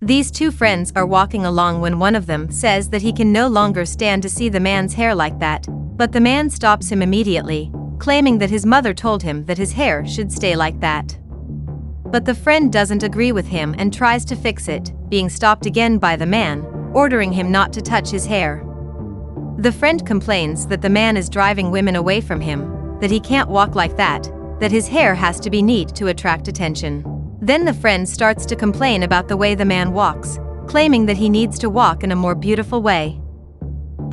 These two friends are walking along when one of them says that he can no longer stand to see the man's hair like that, but the man stops him immediately, claiming that his mother told him that his hair should stay like that. But the friend doesn't agree with him and tries to fix it, being stopped again by the man, ordering him not to touch his hair. The friend complains that the man is driving women away from him, that he can't walk like that his hair has to be neat to attract attention. Then the friend starts to complain about the way the man walks, claiming that he needs to walk in a more beautiful way.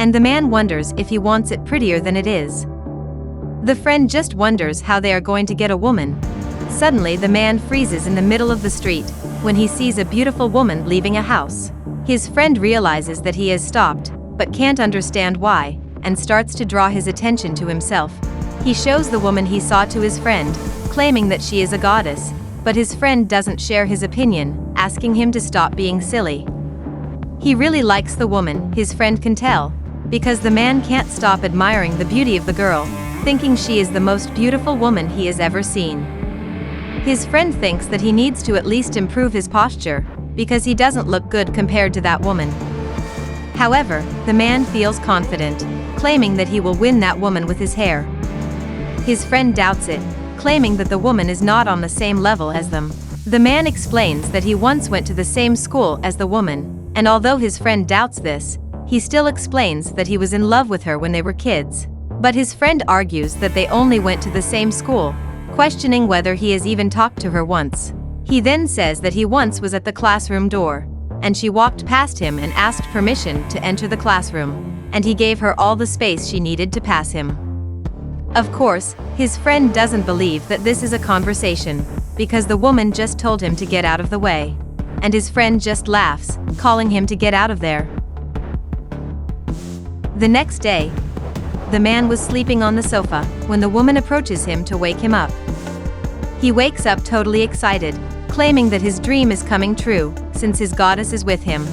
And the man wonders if he wants it prettier than it is. The friend just wonders how they are going to get a woman. Suddenly the man freezes in the middle of the street when he sees a beautiful woman leaving a house. His friend realizes that he has stopped, but can't understand why, and starts to draw his attention to himself. He shows the woman he saw to his friend, claiming that she is a goddess, but his friend doesn't share his opinion, asking him to stop being silly. He really likes the woman, his friend can tell, because the man can't stop admiring the beauty of the girl, thinking she is the most beautiful woman he has ever seen. His friend thinks that he needs to at least improve his posture, because he doesn't look good compared to that woman. However, the man feels confident, claiming that he will win that woman with his hair. His friend doubts it, claiming that the woman is not on the same level as them. The man explains that he once went to the same school as the woman, and although his friend doubts this, he still explains that he was in love with her when they were kids. But his friend argues that they only went to the same school, questioning whether he has even talked to her once. He then says that he once was at the classroom door, and she walked past him and asked permission to enter the classroom, and he gave her all the space she needed to pass him. Of course, his friend doesn't believe that this is a conversation, because the woman just told him to get out of the way. And his friend just laughs, calling him to get out of there. The next day, the man was sleeping on the sofa when the woman approaches him to wake him up. He wakes up totally excited, claiming that his dream is coming true, since his goddess is with him.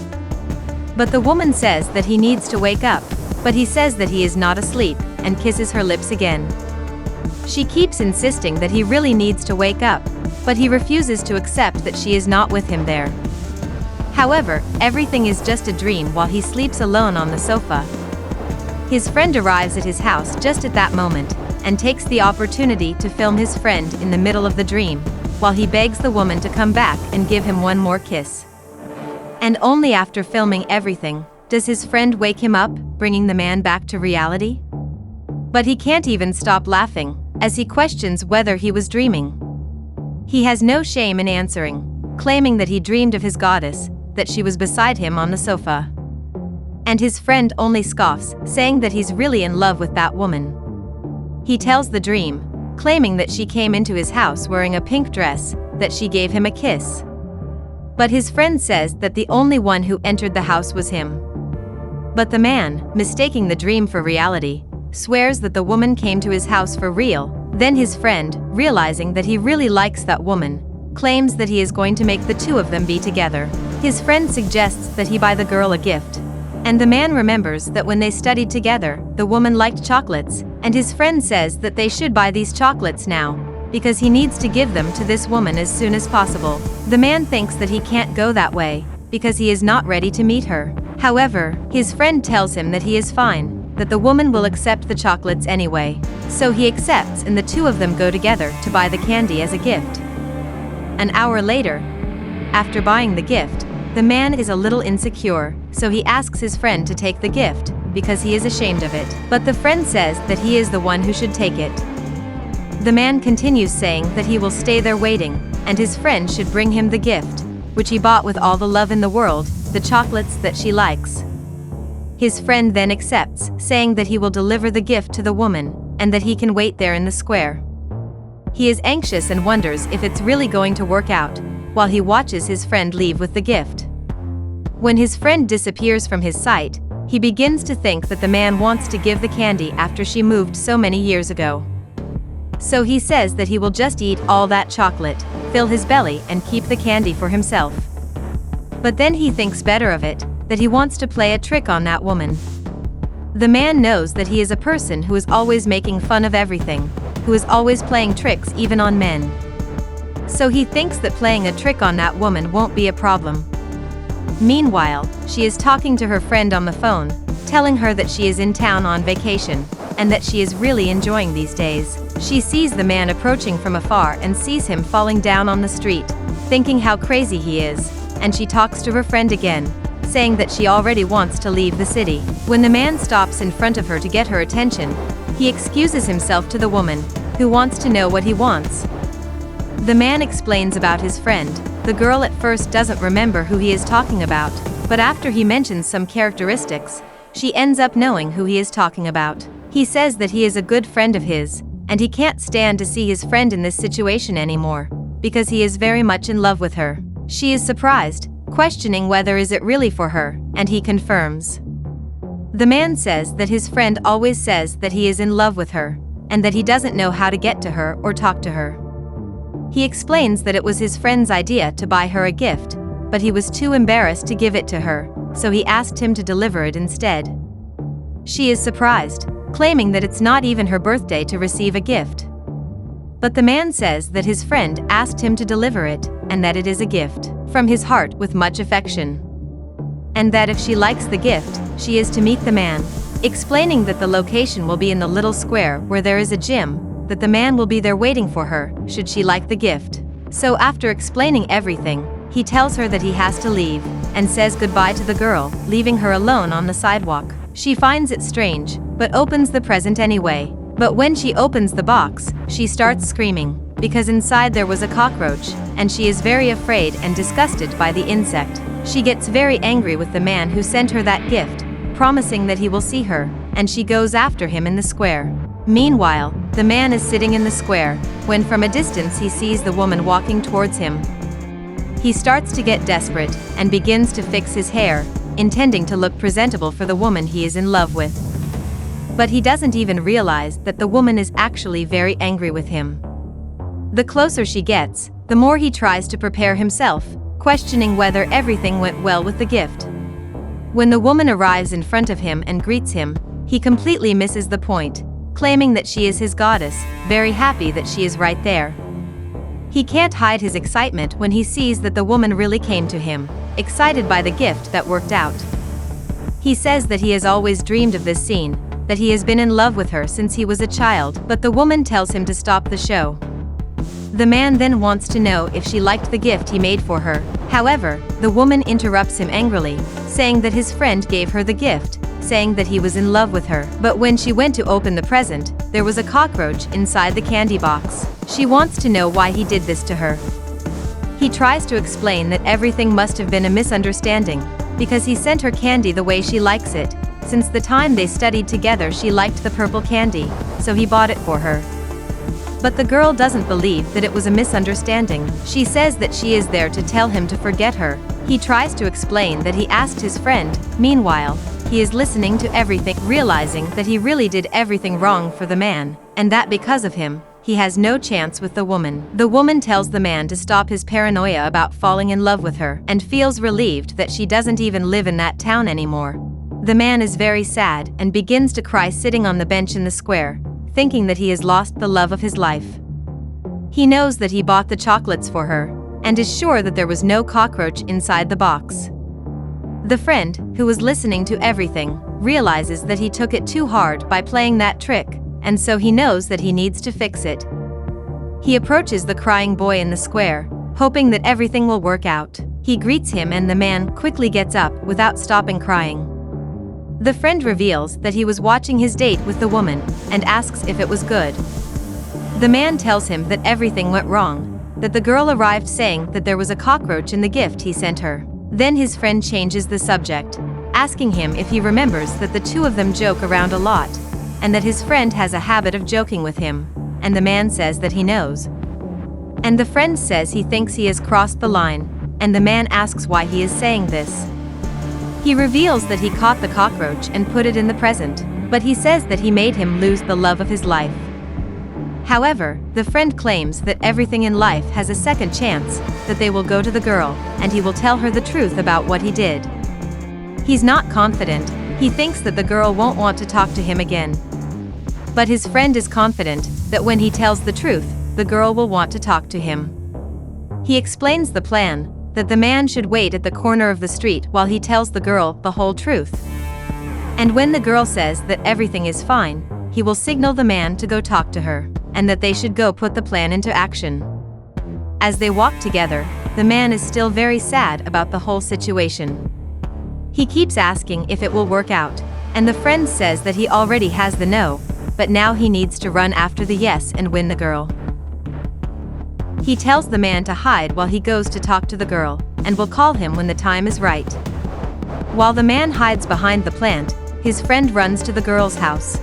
But the woman says that he needs to wake up, but he says that he is not asleep, and kisses her lips again. She keeps insisting that he really needs to wake up, but he refuses to accept that she is not with him there. However, everything is just a dream while he sleeps alone on the sofa. His friend arrives at his house just at that moment, and takes the opportunity to film his friend in the middle of the dream, while he begs the woman to come back and give him one more kiss. And only after filming everything, does his friend wake him up, bringing the man back to reality? But he can't even stop laughing, as he questions whether he was dreaming. He has no shame in answering, claiming that he dreamed of his goddess, that she was beside him on the sofa. And his friend only scoffs, saying that he's really in love with that woman. He tells the dream, claiming that she came into his house wearing a pink dress, that she gave him a kiss. But his friend says that the only one who entered the house was him. But the man, mistaking the dream for reality, swears that the woman came to his house for real. Then his friend, realizing that he really likes that woman, claims that he is going to make the two of them be together. His friend suggests that he buy the girl a gift. And the man remembers that when they studied together, the woman liked chocolates, and his friend says that they should buy these chocolates now, because he needs to give them to this woman as soon as possible. The man thinks that he can't go that way, because he is not ready to meet her. However, his friend tells him that he is fine, that the woman will accept the chocolates anyway. So he accepts, and the two of them go together to buy the candy as a gift. An hour later, after buying the gift, the man is a little insecure, so he asks his friend to take the gift, because he is ashamed of it. But the friend says that he is the one who should take it. The man continues saying that he will stay there waiting, and his friend should bring him the gift, which he bought with all the love in the world, the chocolates that she likes. His friend then accepts, saying that he will deliver the gift to the woman, and that he can wait there in the square. He is anxious and wonders if it's really going to work out, while he watches his friend leave with the gift. When his friend disappears from his sight, he begins to think that the man wants to give the candy after she moved so many years ago. So he says that he will just eat all that chocolate, fill his belly, and keep the candy for himself. But then he thinks better of it, that he wants to play a trick on that woman. The man knows that he is a person who is always making fun of everything, who is always playing tricks even on men. So he thinks that playing a trick on that woman won't be a problem. Meanwhile, she is talking to her friend on the phone, telling her that she is in town on vacation, and that she is really enjoying these days. She sees the man approaching from afar and sees him falling down on the street, thinking how crazy he is, and she talks to her friend again, saying that she already wants to leave the city. When the man stops in front of her to get her attention, he excuses himself to the woman, who wants to know what he wants. The man explains about his friend. The girl at first doesn't remember who he is talking about, but after he mentions some characteristics, she ends up knowing who he is talking about. He says that he is a good friend of his, and he can't stand to see his friend in this situation anymore, because he is very much in love with her. She is surprised, questioning whether is it really for her, and he confirms. The man says that his friend always says that he is in love with her, and that he doesn't know how to get to her or talk to her. He explains that it was his friend's idea to buy her a gift, but he was too embarrassed to give it to her, so he asked him to deliver it instead. She is surprised, claiming that it's not even her birthday to receive a gift. But the man says that his friend asked him to deliver it, and that it is a gift from his heart with much affection. And that if she likes the gift, she is to meet the man, explaining that the location will be in the little square where there is a gym, that the man will be there waiting for her, should she like the gift. So after explaining everything, he tells her that he has to leave, and says goodbye to the girl, leaving her alone on the sidewalk. She finds it strange, but opens the present anyway. But when she opens the box, she starts screaming, because inside there was a cockroach, and she is very afraid and disgusted by the insect. She gets very angry with the man who sent her that gift, promising that he will see her, and she goes after him in the square. Meanwhile, the man is sitting in the square, when from a distance he sees the woman walking towards him. He starts to get desperate, and begins to fix his hair, intending to look presentable for the woman he is in love with. But he doesn't even realize that the woman is actually very angry with him. The closer she gets, the more he tries to prepare himself, questioning whether everything went well with the gift. When the woman arrives in front of him and greets him, he completely misses the point, claiming that she is his goddess, very happy that she is right there. He can't hide his excitement when he sees that the woman really came to him, excited by the gift that worked out. He says that he has always dreamed of this scene, that he has been in love with her since he was a child, but the woman tells him to stop the show. The man then wants to know if she liked the gift he made for her. However, the woman interrupts him angrily, saying that his friend gave her the gift, saying that he was in love with her. But when she went to open the present, there was a cockroach inside the candy box. She wants to know why he did this to her. He tries to explain that everything must have been a misunderstanding, because he sent her candy the way she likes it. Since the time they studied together, she liked the purple candy, so he bought it for her. But the girl doesn't believe that it was a misunderstanding. She says that she is there to tell him to forget her. He tries to explain that he asked his friend. Meanwhile, he is listening to everything, realizing that he really did everything wrong for the man, and that because of him, he has no chance with the woman. The woman tells the man to stop his paranoia about falling in love with her, and feels relieved that she doesn't even live in that town anymore. The man is very sad and begins to cry sitting on the bench in the square, thinking that he has lost the love of his life. He knows that he bought the chocolates for her, and is sure that there was no cockroach inside the box. The friend, who was listening to everything, realizes that he took it too hard by playing that trick, and so he knows that he needs to fix it. He approaches the crying boy in the square, hoping that everything will work out. He greets him and the man quickly gets up without stopping crying. The friend reveals that he was watching his date with the woman, and asks if it was good. The man tells him that everything went wrong, that the girl arrived saying that there was a cockroach in the gift he sent her. Then his friend changes the subject, asking him if he remembers that the two of them joke around a lot, and that his friend has a habit of joking with him, and the man says that he knows. And the friend says he thinks he has crossed the line, and the man asks why he is saying this. He reveals that he caught the cockroach and put it in the present, but he says that he made him lose the love of his life. However, the friend claims that everything in life has a second chance, that they will go to the girl, and he will tell her the truth about what he did. He's not confident. He thinks that the girl won't want to talk to him again. But his friend is confident that when he tells the truth, the girl will want to talk to him. He explains the plan. that the man should wait at the corner of the street while he tells the girl the whole truth. And when the girl says that everything is fine, he will signal the man to go talk to her, and that they should go put the plan into action. As they walk together, the man is still very sad about the whole situation. He keeps asking if it will work out, and the friend says that he already has the no, but now he needs to run after the yes and win the girl. He tells the man to hide while he goes to talk to the girl, and will call him when the time is right. While the man hides behind the plant, his friend runs to the girl's house.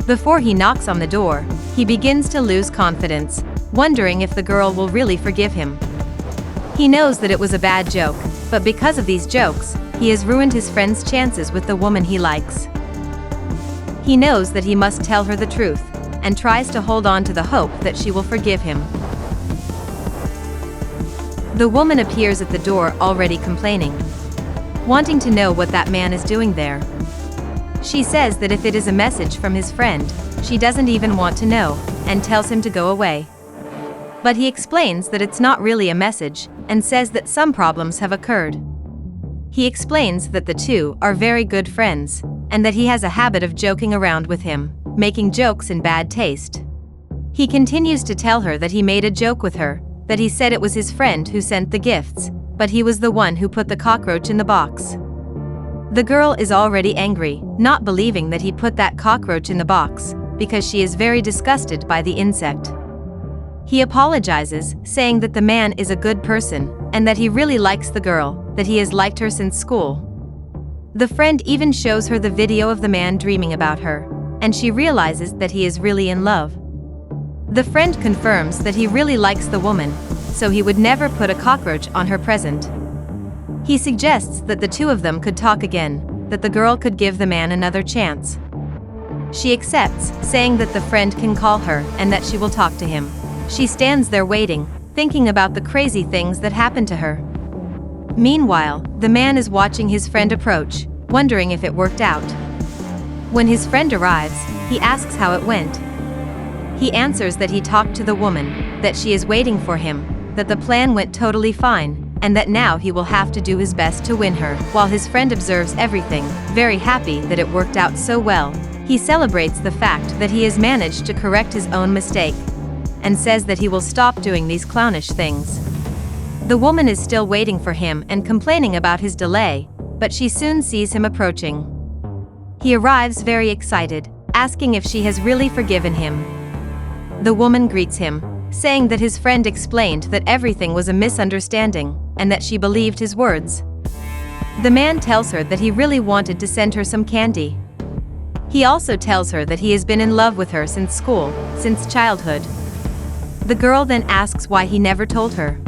Before he knocks on the door, he begins to lose confidence, wondering if the girl will really forgive him. He knows that it was a bad joke, but because of these jokes, he has ruined his friend's chances with the woman he likes. He knows that he must tell her the truth, and tries to hold on to the hope that she will forgive him. The woman appears at the door already complaining, wanting to know what that man is doing there. She says that if it is a message from his friend, she doesn't even want to know, and tells him to go away. But he explains that it's not really a message, and says that some problems have occurred. He explains that the two are very good friends, and that he has a habit of joking around with him, making jokes in bad taste. He continues to tell her that he made a joke with her, that he said it was his friend who sent the gifts, but he was the one who put the cockroach in the box. The girl is already angry, not believing that he put that cockroach in the box, because she is very disgusted by the insect. He apologizes, saying that the man is a good person, and that he really likes the girl, that he has liked her since school. The friend even shows her the video of the man dreaming about her, and she realizes that he is really in love. The friend confirms that he really likes the woman, so he would never put a cockroach on her present. He suggests that the two of them could talk again, that the girl could give the man another chance. She accepts, saying that the friend can call her and that she will talk to him. She stands there waiting, thinking about the crazy things that happened to her. Meanwhile, the man is watching his friend approach, wondering if it worked out. When his friend arrives, he asks how it went. He answers that he talked to the woman, that she is waiting for him, that the plan went totally fine, and that now he will have to do his best to win her. While his friend observes everything, very happy that it worked out so well, he celebrates the fact that he has managed to correct his own mistake, and says that he will stop doing these clownish things. The woman is still waiting for him and complaining about his delay, but she soon sees him approaching. He arrives very excited, asking if she has really forgiven him. The woman greets him, saying that his friend explained that everything was a misunderstanding, and that she believed his words. The man tells her that he really wanted to send her some candy. He also tells her that he has been in love with her since school, since childhood. The girl then asks why he never told her.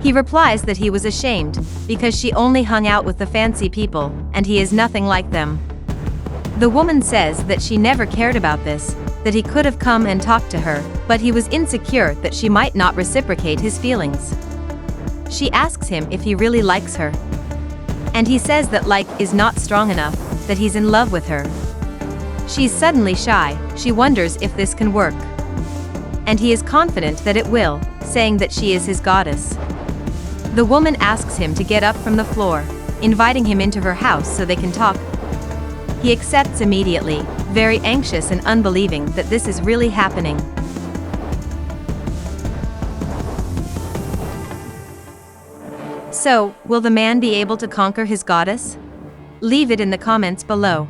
He replies that he was ashamed, because she only hung out with the fancy people, and he is nothing like them. The woman says that she never cared about this, that he could have come and talked to her, but he was insecure that she might not reciprocate his feelings. She asks him if he really likes her. And he says that like is not strong enough, that he's in love with her. She's suddenly shy, she wonders if this can work. And he is confident that it will, saying that she is his goddess. The woman asks him to get up from the floor, inviting him into her house so they can talk. He accepts immediately, very anxious and unbelieving that this is really happening. So, will the man be able to conquer his goddess? Leave it in the comments below.